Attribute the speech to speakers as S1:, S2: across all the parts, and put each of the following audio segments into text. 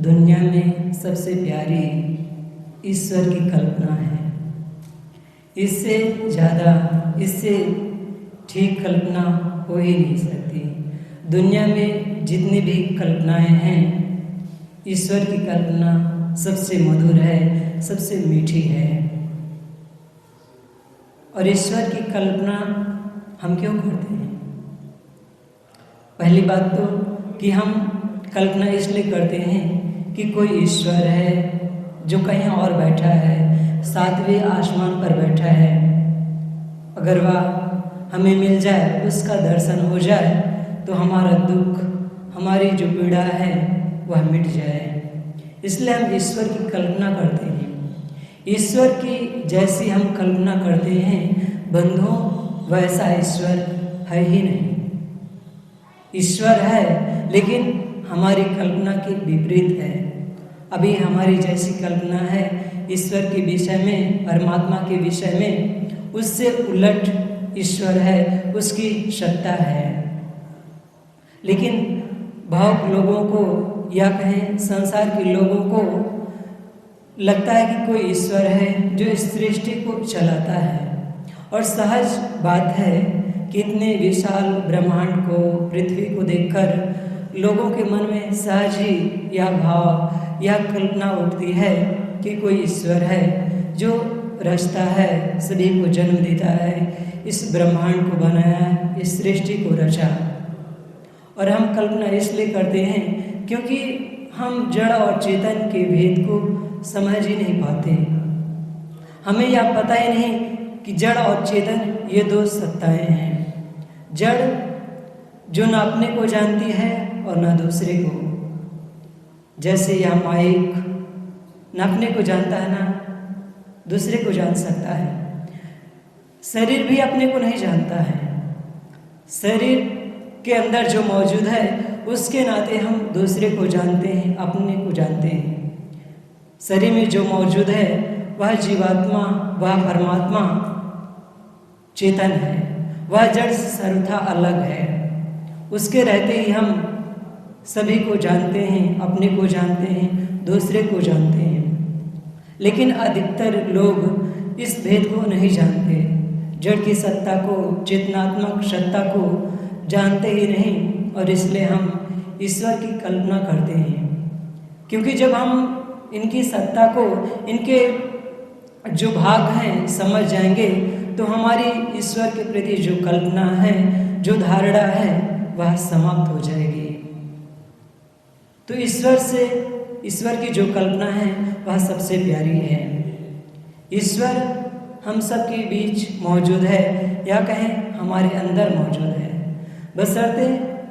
S1: दुनिया में सबसे प्यारी ईश्वर की कल्पना है। इससे ज़्यादा, इससे ठीक कल्पना हो ही नहीं सकती। दुनिया में जितनी भी कल्पनाएं हैं, ईश्वर की कल्पना सबसे मधुर है, सबसे मीठी है। और ईश्वर की कल्पना हम क्यों करते हैं? पहली बात तो कि हम कल्पना इसलिए करते हैं कि कोई ईश्वर है जो कहीं और बैठा है, सातवें आसमान पर बैठा है। अगर वह हमें मिल जाए, उसका दर्शन हो जाए, तो हमारा दुख, हमारी जो पीड़ा है वह मिट जाए। इसलिए हम ईश्वर की कल्पना करते हैं। ईश्वर की जैसी हम कल्पना करते हैं, बंधुओं, वैसा ईश्वर है ही नहीं। ईश्वर है, लेकिन हमारी कल्पना के विपरीत है। अभी हमारी जैसी कल्पना है ईश्वर के विषय में, परमात्मा के विषय में, उससे उलट ईश्वर है, उसकी सत्ता है। लेकिन भावुक लोगों को या कहें संसार के लोगों को लगता है कि कोई ईश्वर है जो इस सृष्टि को चलाता है। और सहज बात है कि इतने विशाल ब्रह्मांड को, पृथ्वी को देखकर लोगों के मन में सहज ही यह भाव, यह कल्पना उठती है कि कोई ईश्वर है जो रचता है, सभी को जन्म देता है, इस ब्रह्मांड को बनाया, इस सृष्टि को रचा। और हम कल्पना इसलिए करते हैं क्योंकि हम जड़ और चेतन के भेद को समझ ही नहीं पाते। हमें यह पता ही नहीं कि जड़ और चेतन ये दो सत्ताएं हैं। जड़ जो न अपने को जानती है और न दूसरे को। जैसे यह माइक न अपने को जानता है, ना दूसरे को जान सकता है। शरीर भी अपने को नहीं जानता है। शरीर के अंदर जो मौजूद है, उसके नाते हम दूसरे को जानते हैं, अपने को जानते हैं। शरीर में जो मौजूद है वह जीवात्मा, वह परमात्मा चेतन है, वह जड़ से सर्वथा अलग है। उसके रहते ही हम सभी को जानते हैं, अपने को जानते हैं, दूसरे को जानते हैं। लेकिन अधिकतर लोग इस भेद को नहीं जानते। जड़ की सत्ता को, चेतनात्मक सत्ता को जानते ही नहीं, और इसलिए हम ईश्वर की कल्पना करते हैं। क्योंकि जब हम इनकी सत्ता को, इनके जो भाग हैं समझ जाएंगे, तो हमारी ईश्वर के प्रति जो कल्पना है, जो धारणा है, वह समाप्त हो जाएगी। तो ईश्वर की जो कल्पना है वह सबसे प्यारी है। ईश्वर हम सब के बीच मौजूद है, या कहें हमारे अंदर मौजूद है, बशर्ते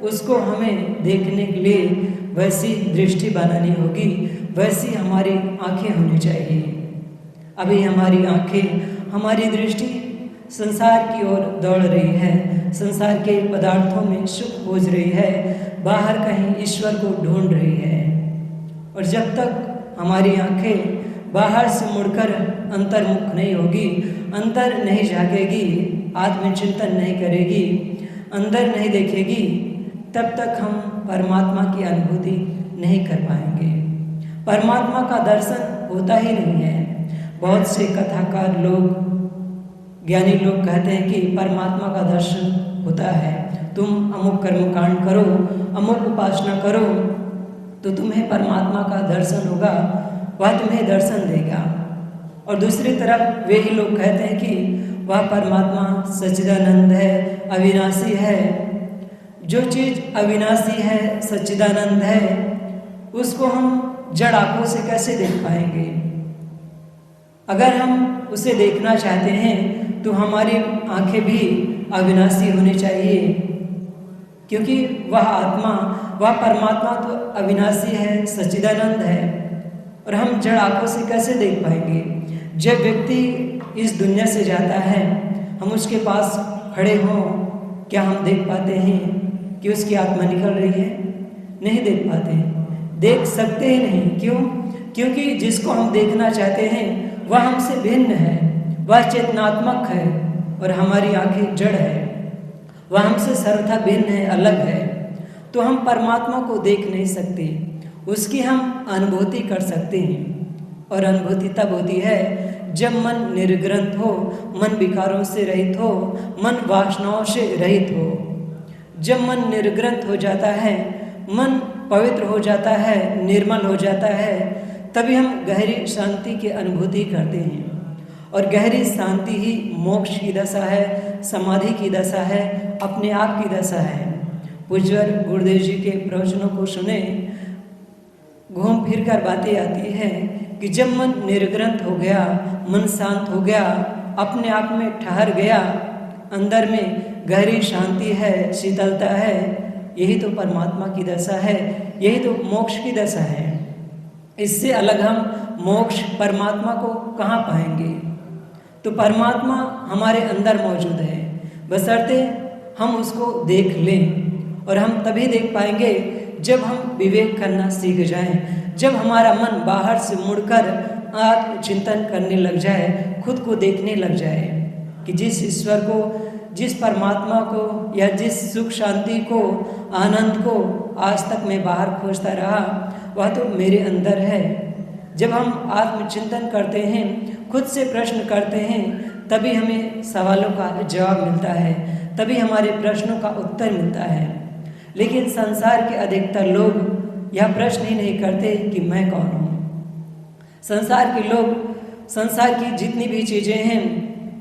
S1: उसको हमें देखने के लिए वैसी दृष्टि बनानी होगी, वैसी हमारी आंखें होनी चाहिए। अभी हमारी आंखें, हमारी दृष्टि संसार की ओर दौड़ रही है, संसार के पदार्थों में सुख खोज रही है, बाहर कहीं ईश्वर को ढूंढ रही है। और जब तक हमारी आंखें बाहर से मुड़कर अंतर्मुख नहीं होगी, अंतर नहीं झांकेगी, आत्मचिंतन नहीं करेगी, अंदर नहीं देखेगी, तब तक हम परमात्मा की अनुभूति नहीं कर पाएंगे। परमात्मा का दर्शन होता ही नहीं है। बहुत से कथाकार लोग, ज्ञानी लोग कहते हैं कि परमात्मा का दर्शन होता है। तुम अमुक कर्मकांड करो, अमुक उपासना करो, तो तुम्हें परमात्मा का दर्शन होगा, वह तुम्हें दर्शन देगा। और दूसरी तरफ वे ही लोग कहते हैं कि वह परमात्मा सच्चिदानंद है, अविनाशी है। जो चीज़ अविनाशी है, सच्चिदानंद है, उसको हम जड़ आंखों से कैसे देख पाएंगे? अगर हम उसे देखना चाहते हैं तो हमारी आंखें भी अविनाशी होनी चाहिए, क्योंकि वह आत्मा, वह परमात्मा तो अविनाशी है, सच्चिदानंद है। और हम जड़ आंखों से कैसे देख पाएंगे? जब व्यक्ति इस दुनिया से जाता है, हम उसके पास खड़े हों, क्या हम देख पाते हैं कि उसकी आत्मा निकल रही है? नहीं देख पाते, देख सकते ही नहीं। क्यों? क्योंकि जिसको हम देखना चाहते हैं वह हमसे भिन्न है, वह चेतनात्मक है, और हमारी आंखें जड़ है, वह हमसे सर्वथा भिन्न है, अलग है। तो हम परमात्मा को देख नहीं सकते, उसकी हम अनुभूति कर सकते हैं। और अनुभूति तब होती है जब मन निर्ग्रंथ हो, मन विकारों से रहित हो, मन वासनाओं से रहित हो। जब मन निर्ग्रंथ हो जाता है, मन पवित्र हो जाता है, निर्मल हो जाता है, तभी हम गहरी शांति की अनुभूति करते हैं। और गहरी शांति ही मोक्ष की दशा है, समाधि की दशा है, अपने आप की दशा है। पूज्यवर गुरुदेव जी के प्रवचनों को सुने, घूम फिर कर बातें आती है कि जब मन निर्ग्रंथ हो गया, मन शांत हो गया, अपने आप में ठहर गया, अंदर में गहरी शांति है, शीतलता है, यही तो परमात्मा की दशा है, यही तो मोक्ष की दशा है। इससे अलग हम मोक्ष परमात्मा को कहाँ पाएंगे? तो परमात्मा हमारे अंदर मौजूद है, बशर्ते हम उसको देख लें। और हम तभी देख पाएंगे जब हम विवेक करना सीख जाएं, जब हमारा मन बाहर से मुड़कर आत्मचिंतन करने लग जाए, खुद को देखने लग जाए कि जिस ईश्वर को, जिस परमात्मा को या जिस सुख शांति को, आनंद को आज तक मैं बाहर खोजता रहा, वह तो मेरे अंदर है। जब हम आत्मचिंतन करते हैं, खुद से प्रश्न करते हैं, तभी हमें सवालों का जवाब मिलता है, तभी हमारे प्रश्नों का उत्तर मिलता है। लेकिन संसार के अधिकतर लोग यह प्रश्न ही नहीं करते कि मैं कौन हूँ। संसार के लोग संसार की जितनी भी चीज़ें हैं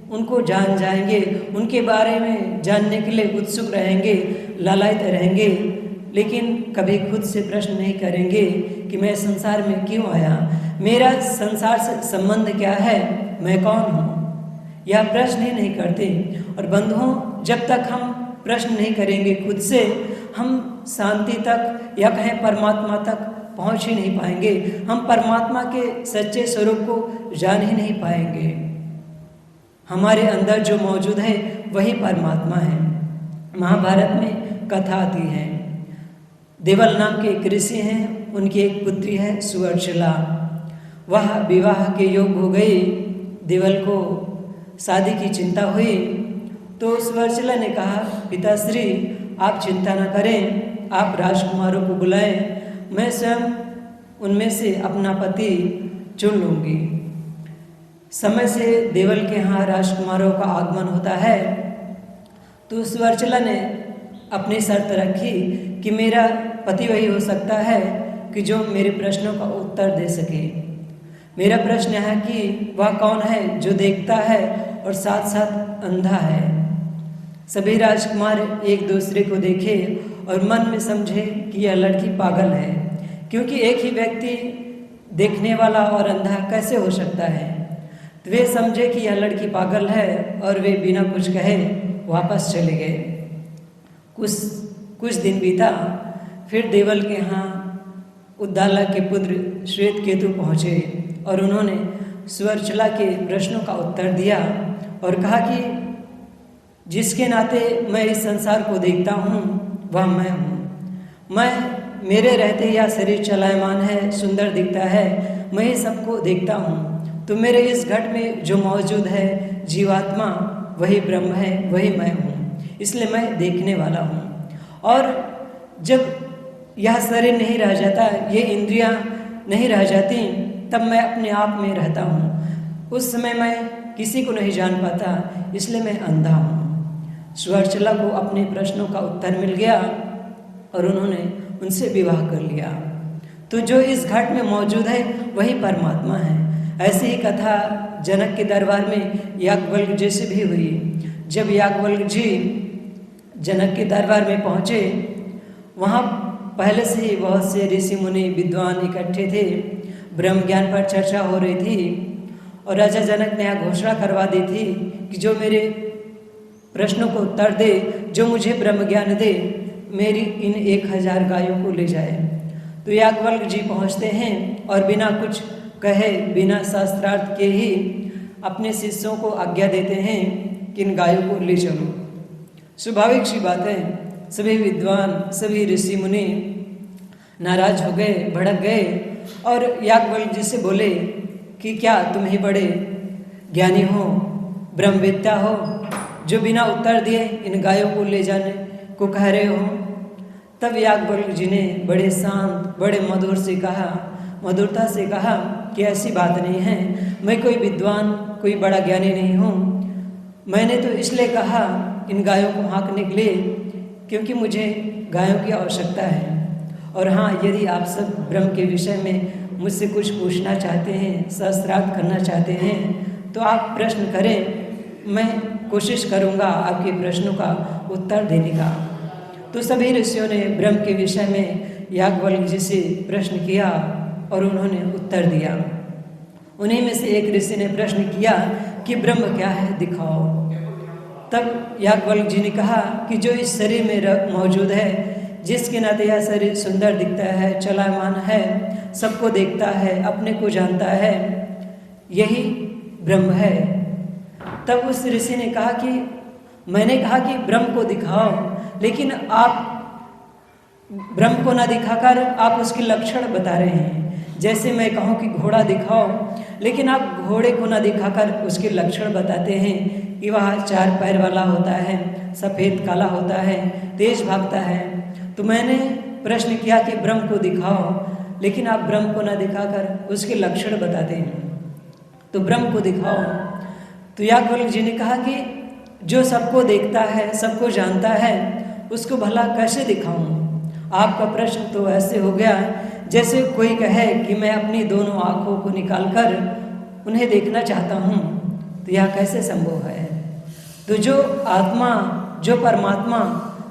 S1: उनको जान जाएंगे, उनके बारे में जानने के लिए उत्सुक रहेंगे, लालायित रहेंगे, लेकिन कभी खुद से प्रश्न नहीं करेंगे कि मैं संसार में क्यों आया, मेरा संसार से संबंध क्या है, मैं कौन हूँ। यह प्रश्न ही नहीं करते। और बंधुओं, जब तक हम प्रश्न नहीं करेंगे खुद से, हम शांति तक या कहें परमात्मा तक पहुंच ही नहीं पाएंगे। हम परमात्मा के सच्चे स्वरूप को जान ही नहीं पाएंगे। हमारे अंदर जो मौजूद है वही परमात्मा है। महाभारत में कथा आती है, देवल नाम के एक ऋषि हैं, उनकी एक पुत्री है सुवर्चला। वह विवाह के योग हो गई, देवल को शादी की चिंता हुई, तो सुवर्चला ने कहा, पिताश्री आप चिंता न करें, आप राजकुमारों को बुलाएं, मैं स्वयं उनमें से अपना पति चुन लूँगी। समय से देवल के यहाँ राजकुमारों का आगमन होता है, तो सुवर्चला ने अपनी शर्त रखी कि मेरा पति वही हो सकता है कि जो मेरे प्रश्नों का उत्तर दे सके। मेरा प्रश्न है कि वह कौन है जो देखता है और साथ साथ अंधा है। सभी राजकुमार एक दूसरे को देखे और मन में समझे कि यह लड़की पागल है, क्योंकि एक ही व्यक्ति देखने वाला और अंधा कैसे हो सकता है। तो वे समझे कि यह लड़की पागल है और वे बिना कुछ कहे वापस चले गए। कुछ दिन बीता, फिर देवल के यहाँ उद्दालक के पुत्र श्वेत केतु पहुँचे और उन्होंने सुवर्चला के प्रश्नों का उत्तर दिया और कहा कि जिसके नाते मैं इस संसार को देखता हूँ वह मैं हूँ। मेरे रहते यह शरीर चलायमान है, सुंदर दिखता है, मैं ही सबको देखता हूँ। तो मेरे इस घट में जो मौजूद है जीवात्मा वही ब्रह्म है, वही मैं हूँ, इसलिए मैं देखने वाला हूँ। और जब यह शरीर नहीं रह जाता, ये इंद्रियाँ नहीं रह जाती, तब मैं अपने आप में रहता हूँ। उस समय मैं किसी को नहीं जान पाता, इसलिए मैं अंधा हूँ। सुवर्चला को अपने प्रश्नों का उत्तर मिल गया और उन्होंने उनसे विवाह कर लिया। तो जो इस घट में मौजूद है वही परमात्मा है। ऐसी ही कथा जनक के दरबार में याज्ञवल्क्य जी से भी हुई। जब याज्ञवल्क्य जी जनक के दरबार में पहुँचे, वहाँ पहले से ही बहुत से ऋषि मुनि विद्वान इकट्ठे थे, ब्रह्म ज्ञान पर चर्चा हो रही थी और राजा जनक ने यह घोषणा करवा दी थी कि जो मेरे प्रश्नों को उत्तर दे, जो मुझे ब्रह्म ज्ञान दे, मेरी इन 1000 गायों को ले जाए। तो याज्ञवल्क्य जी पहुँचते हैं और बिना कुछ कहे, बिना शास्त्रार्थ के ही अपने शिष्यों को आज्ञा देते हैं कि इन गायों को ले चलो। स्वाभाविक सी बात है, सभी विद्वान, सभी ऋषि मुनि नाराज हो गए, भड़क गए और याज्ञवल्क्य जी से बोले कि क्या तुम ही बड़े ज्ञानी हो, ब्रह्मवेत्ता हो, जो बिना उत्तर दिए इन गायों को ले जाने को कह रहे हो। तब याज्ञवल्क्य जी ने बड़े शांत, बड़े मधुरता से कहा कि ऐसी बात नहीं है, मैं कोई विद्वान, कोई बड़ा ज्ञानी नहीं हूँ। मैंने तो इसलिए कहा इन गायों को हाँकने के लिए क्योंकि मुझे गायों की आवश्यकता है। और हाँ, यदि आप सब ब्रह्म के विषय में मुझसे कुछ पूछना चाहते हैं, सहस्त्रार्थ करना चाहते हैं, तो आप प्रश्न करें, मैं कोशिश करूँगा आपके प्रश्नों का उत्तर देने का। तो सभी ऋषियों ने ब्रह्म के विषय में याज्ञवल्क्य जी से प्रश्न किया और उन्होंने उत्तर दिया। उन्हीं में से एक ऋषि ने प्रश्न किया कि ब्रह्म क्या है, दिखाओ। तब याज्ञवल्क्य जी ने कहा कि जो इस शरीर में मौजूद है, जिसके नाते यह शरीर सुंदर दिखता है, चलायमान है, सबको देखता है, अपने को जानता है, यही ब्रह्म है। तब उस ऋषि ने कहा कि मैंने कहा कि ब्रह्म को दिखाओ, लेकिन आप ब्रह्म को ना दिखाकर आप उसके लक्षण बता रहे हैं। जैसे मैं कहूँ कि घोड़ा दिखाओ, लेकिन आप घोड़े को ना दिखाकर उसके लक्षण बताते हैं कि वह 4 पैर वाला होता है, सफ़ेद काला होता है, तेज भागता है। तो मैंने प्रश्न किया कि ब्रह्म को दिखाओ, लेकिन आप ब्रह्म को ना दिखाकर उसके लक्षण बताते हैं, तो ब्रह्म को दिखाओ। तो याज्ञवल्क्य जी ने कहा कि जो सबको देखता है, सबको जानता है, उसको भला कैसे दिखाऊं? आपका प्रश्न तो ऐसे हो गया जैसे कोई कहे कि मैं अपनी दोनों आँखों को निकालकर उन्हें देखना चाहता हूँ, तो यह कैसे संभव है? तो जो आत्मा, जो परमात्मा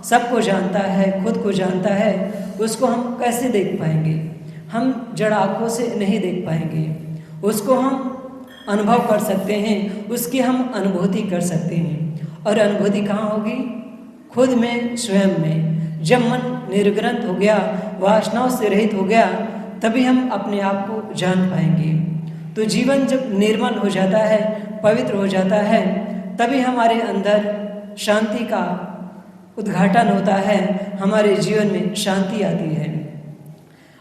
S1: सबको जानता है, खुद को जानता है, उसको हम कैसे देख पाएंगे? हम जड़ आँखों से नहीं देख पाएंगे। उसको हम अनुभव कर सकते हैं, उसकी हम अनुभूति कर सकते हैं। और अनुभूति कहाँ होगी? खुद में, स्वयं में। जब मन निर्ग्रंथ हो गया, वासनाओं से रहित हो गया, तभी हम अपने आप को जान पाएंगे। तो जीवन जब निर्मल हो जाता है, पवित्र हो जाता है, तभी हमारे अंदर शांति का उद्घाटन होता है, हमारे जीवन में शांति आती है।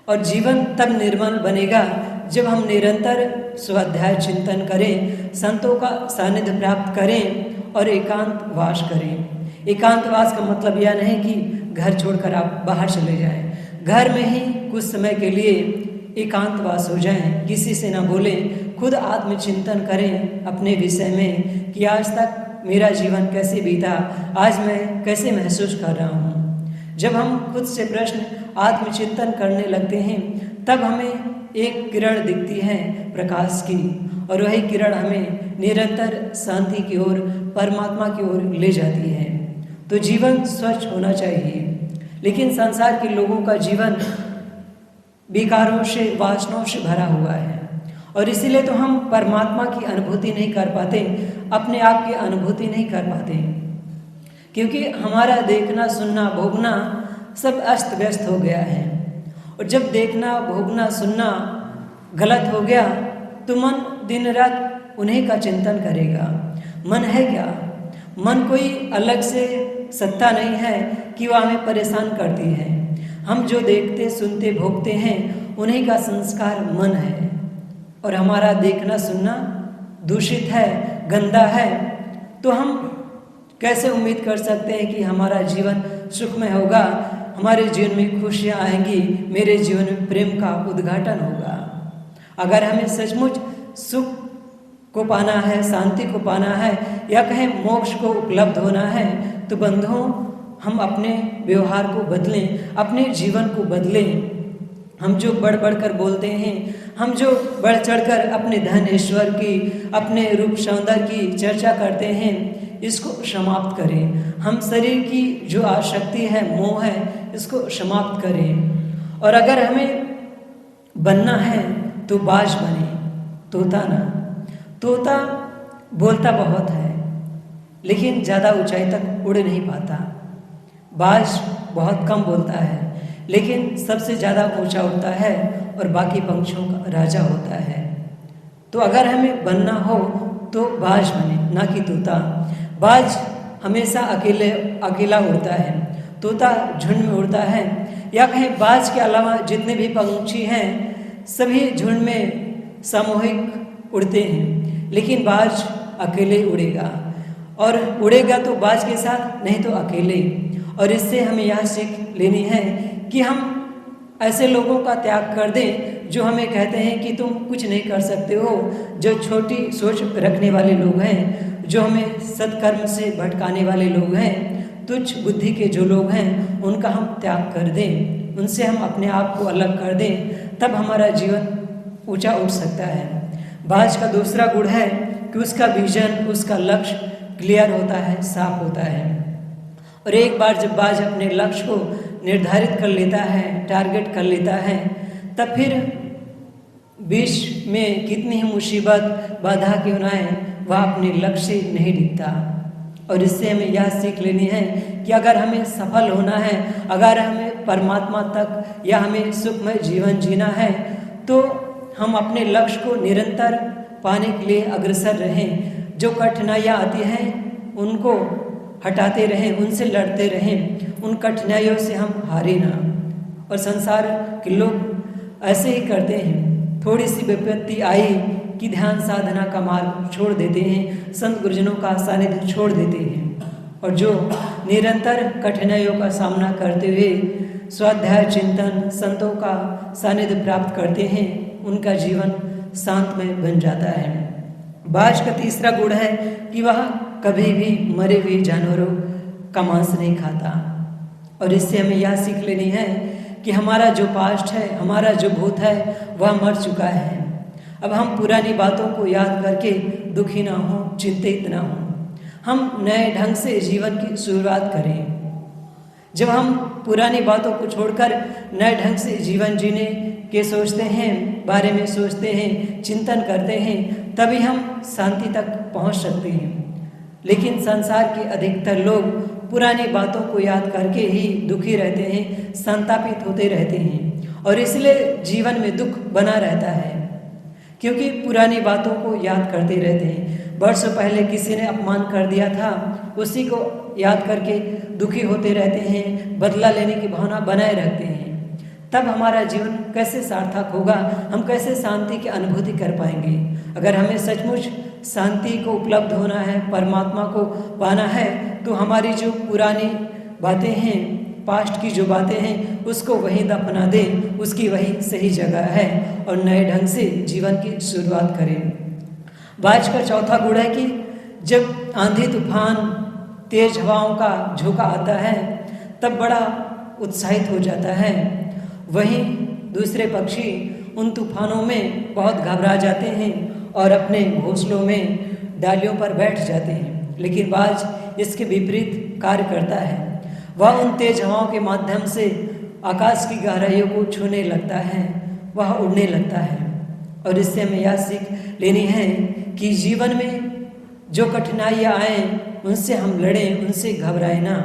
S1: और जीवन तब निर्मल बनेगा जब हम निरंतर स्वाध्याय चिंतन करें, संतों का सानिध्य प्राप्त करें और एकांतवास करें। एकांतवास का मतलब यह नहीं कि घर छोड़कर आप बाहर चले जाएं। घर में ही कुछ समय के लिए एकांतवास हो जाएं, किसी से ना बोलें, खुद आत्मचिंतन करें अपने विषय में कि आज तक मेरा जीवन कैसे बीता, आज मैं कैसे महसूस कर रहा हूँ। जब हम खुद से प्रश्न आत्मचिंतन करने लगते हैं, तब हमें एक किरण दिखती है प्रकाश की, और वही किरण हमें निरंतर शांति की ओर, परमात्मा की ओर ले जाती है। तो जीवन स्वच्छ होना चाहिए, लेकिन संसार के लोगों का जीवन विकारों से, वासनाओं से भरा हुआ है, और इसीलिए तो हम परमात्मा की अनुभूति नहीं कर पाते, अपने आप की अनुभूति नहीं कर पाते, क्योंकि हमारा देखना, सुनना, भोगना सब अस्त व्यस्त हो गया है। और जब देखना, भोगना, सुनना गलत हो गया, तो मन दिन रात उन्हीं का चिंतन करेगा। मन है क्या? मन कोई अलग से सत्ता नहीं है कि वह हमें परेशान करती है। हम जो देखते, सुनते, भोगते हैं, उन्हीं का संस्कार मन है। और हमारा देखना, सुनना दूषित है, गंदा है, तो हम कैसे उम्मीद कर सकते हैं कि हमारा जीवन सुखमय होगा, हमारे जीवन में खुशियाँ आएंगी, मेरे जीवन में प्रेम का उद्घाटन होगा। अगर हमें सचमुच सुख को पाना है, शांति को पाना है, या कहें मोक्ष को उपलब्ध होना है, तो बंधुओं, हम अपने व्यवहार को बदलें, अपने जीवन को बदलें। हम जो बढ़ बढ़कर बोलते हैं, हम जो बढ़ चढ़कर अपने धन ऐश्वर्य की, अपने रूप सौंदर्य की चर्चा करते हैं, इसको समाप्त करें। हम शरीर की जो आसक्ति है, मोह है, इसको समाप्त करें। और अगर हमें बनना है तो बाज बने, तोता ना। तोता बोलता बहुत है, लेकिन ज़्यादा ऊंचाई तक उड़ नहीं पाता। बाज बहुत कम बोलता है, लेकिन सबसे ज़्यादा ऊंचा उड़ता है और बाकी पंछियों का राजा होता है। तो अगर हमें बनना हो तो बाज बने, ना कि तोता। बाज हमेशा अकेला उड़ता है, तोता झुंड में उड़ता है। या कहें बाज के अलावा जितने भी पंछी हैं, सभी झुंड में सामूहिक उड़ते हैं, लेकिन बाज अकेले उड़ेगा। और उड़ेगा तो बाज के साथ, नहीं तो अकेले। और इससे हमें यह सीख लेनी है कि हम ऐसे लोगों का त्याग कर दें जो हमें कहते हैं कि तुम कुछ नहीं कर सकते हो, जो छोटी सोच रखने वाले लोग हैं, जो हमें सत्कर्म से भटकाने वाले लोग हैं, तुच्छ बुद्धि के जो लोग हैं, उनका हम त्याग कर दें, उनसे हम अपने आप को अलग कर दें, तब हमारा जीवन ऊंचा उठ सकता है। बाज का दूसरा गुण है कि उसका विजन, उसका लक्ष्य क्लियर होता है, साफ होता है। और एक बार जब बाज अपने लक्ष्य को निर्धारित कर लेता है, टारगेट कर लेता है, तब फिर बीच में कितनी ही मुसीबत बाधा क्यों ना आए, वह अपने लक्ष्य से नहीं दिखता। और इससे हमें यह सीख लेनी है कि अगर हमें सफल होना है, अगर हमें परमात्मा तक या हमें सुखमय जीवन जीना है, तो हम अपने लक्ष्य को निरंतर पाने के लिए अग्रसर रहें। जो कठिनाइयाँ आती हैं उनको हटाते रहें, उनसे लड़ते रहें, उन कठिनाइयों से हम हारे ना। और संसार के लोग ऐसे ही करते हैं, थोड़ी सी विपत्ति आई कि ध्यान साधना का मार्ग छोड़ देते हैं, संत गुरुजनों का सानिध्य छोड़ देते हैं। और जो निरंतर कठिनाइयों का सामना करते हुए स्वाध्याय चिंतन संतों का सानिध्य प्राप्त करते हैं, उनका जीवन शांतमय बन जाता है। बाज का तीसरा गुण है कि वह कभी भी मरे हुए जानवरों का मांस नहीं खाता। और इससे हमें यह सीख लेनी है कि हमारा जो पास्ट है, हमारा जो भूत है, वह मर चुका है। अब हम पुरानी बातों को याद करके दुखी ना हो, चिंतित ना हो, हम नए ढंग से जीवन की शुरुआत करें। जब हम पुरानी बातों को छोड़कर नए ढंग से जीवन जीने के सोचते हैं, बारे में सोचते हैं, चिंतन करते हैं, तभी हम शांति तक पहुंच सकते हैं। लेकिन संसार के अधिकतर लोग पुरानी बातों को याद करके ही दुखी रहते हैं, संतापित होते रहते हैं, और इसलिए जीवन में दुख बना रहता है, क्योंकि पुरानी बातों को याद करते रहते हैं। वर्षों पहले किसी ने अपमान कर दिया था, उसी को याद करके दुखी होते रहते हैं, बदला लेने की भावना बनाए रखते हैं। तब हमारा जीवन कैसे सार्थक होगा, हम कैसे शांति की अनुभूति कर पाएंगे। अगर हमें सचमुच शांति को उपलब्ध होना है, परमात्मा को पाना है, तो हमारी जो पुरानी बातें हैं, पास्ट की जो बातें हैं, उसको वहीं दफना दें, उसकी वही सही जगह है, और नए ढंग से जीवन की शुरुआत करें। बाज का चौथा गुण है कि जब आंधी तूफान तेज हवाओं का झोंका आता है, तब बड़ा उत्साहित हो जाता है। वहीं दूसरे पक्षी उन तूफानों में बहुत घबरा जाते हैं और अपने घोंसलों में डालियों पर बैठ जाते हैं। लेकिन बाज इसके विपरीत कार्य करता है, वह उन तेज हवाओं के माध्यम से आकाश की गहराइयों को छूने लगता है, वह उड़ने लगता है। और इससे हमें यह सीख लेनी है कि जीवन में जो कठिनाइयाँ आए, उनसे हम लड़ें, उनसे घबराएं ना।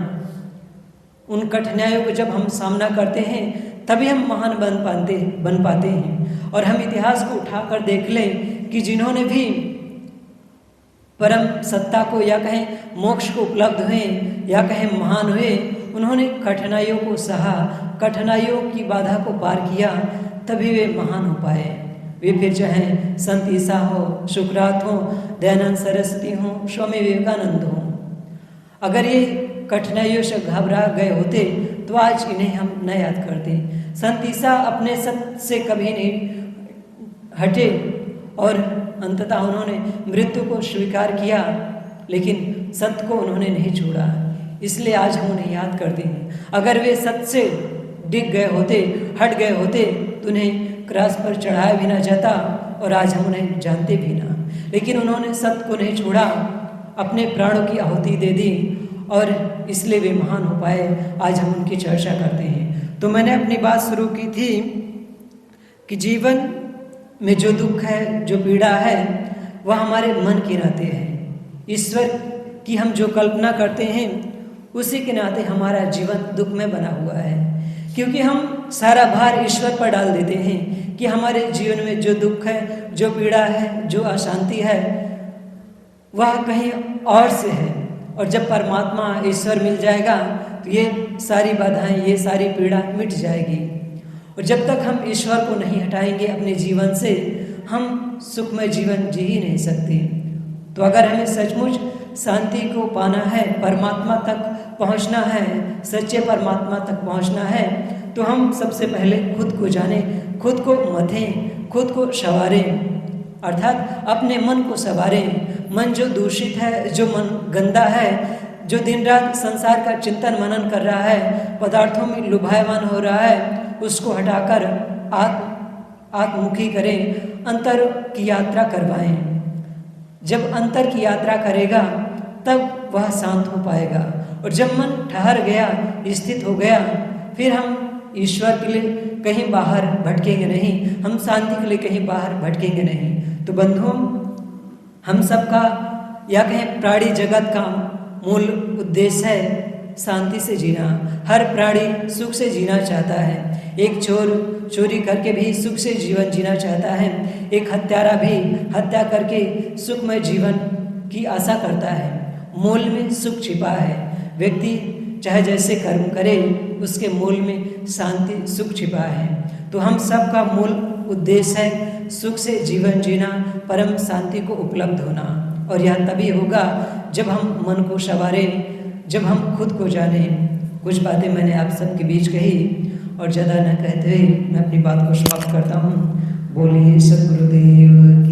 S1: उन कठिनाइयों को जब हम सामना करते हैं, तभी हम महान बन पाते हैं। और हम इतिहास को उठाकर देख लें कि जिन्होंने भी परम सत्ता को या कहें मोक्ष को उपलब्ध हुए या कहें महान हुए, उन्होंने कठिनाइयों को सहा, कठिनाइयों की बाधा को पार किया, तभी वे महान हो पाए। वे फिर चाहे संत ईसा हो, सुकरात हो, दयानंद सरस्वती हो, स्वामी विवेकानंद हो। अगर ये कठिनाइयों से घबरा गए होते तो आज इन्हें हम न याद करते। संत ईसा अपने सत्य से कभी नहीं हटे और अंततः उन्होंने मृत्यु को स्वीकार किया, लेकिन सत्य को उन्होंने नहीं छोड़ा। इसलिए आज हम उन्हें याद करते हैं। अगर वे सत्य से डिग गए होते, हट गए होते, तो उन्हें क्रॉस पर चढ़ाया भी ना जाता और आज हम उन्हें जानते भी ना। लेकिन उन्होंने सत्य को नहीं छोड़ा, अपने प्राणों की आहुति दे दी और इसलिए वे महान हो पाए। आज हम उनकी चर्चा करते हैं। तो मैंने अपनी बात शुरू की थी कि जीवन में जो दुख है, जो पीड़ा है, वह हमारे मन के नाते है। ईश्वर की हम जो कल्पना करते हैं, उसी के नाते हमारा जीवन दुख में बना हुआ है, क्योंकि हम सारा भार ईश्वर पर डाल देते हैं कि हमारे जीवन में जो दुख है, जो पीड़ा है, जो अशांति है, वह कहीं और से है। और जब परमात्मा ईश्वर मिल जाएगा तो ये सारी बाधाएं, ये सारी पीड़ा मिट जाएगी। और जब तक हम ईश्वर को नहीं हटाएंगे अपने जीवन से, हम सुखमय जीवन जी ही नहीं सकते। तो अगर हमें सचमुच शांति को पाना है, परमात्मा तक पहुंचना है, सच्चे परमात्मा तक पहुंचना है, तो हम सबसे पहले खुद को जानें, खुद को मथें, खुद को संवारें, अर्थात अपने मन को संवारें। मन जो दूषित है, जो मन गंदा है, जो दिन रात संसार का चिंतन मनन कर रहा है, पदार्थों में लुभायमान हो रहा है, उसको हटाकर आत्ममुखी करें, अंतर की यात्रा करवाएं। जब अंतर की यात्रा करेगा तब वह शांत हो पाएगा, और जब मन ठहर गया, स्थित हो गया, फिर हम ईश्वर के लिए कहीं बाहर भटकेंगे नहीं, हम शांति के लिए कहीं बाहर भटकेंगे नहीं। तो बंधुओं, हम सबका या कहें प्राणी जगत का मूल उद्देश्य है शांति से जीना। हर प्राणी सुख से जीना चाहता है। एक चोर चोरी करके भी सुख से जीवन जीना चाहता है, एक हत्यारा भी हत्या करके सुखमय जीवन की आशा करता है। मूल में सुख छिपा है। व्यक्ति चाहे जैसे कर्म करे, उसके मूल में शांति सुख छिपा है। तो हम सब का मूल उद्देश्य है सुख से जीवन जीना, परम शांति को उपलब्ध होना। और यह तभी होगा जब हम मन को संवारें, जब हम खुद को जानें। कुछ बातें मैंने आप सबके बीच कही, और ज़्यादा न कहते हुए मैं अपनी बात को समाप्त करता हूँ। बोलिए सद्गुरुदेव की।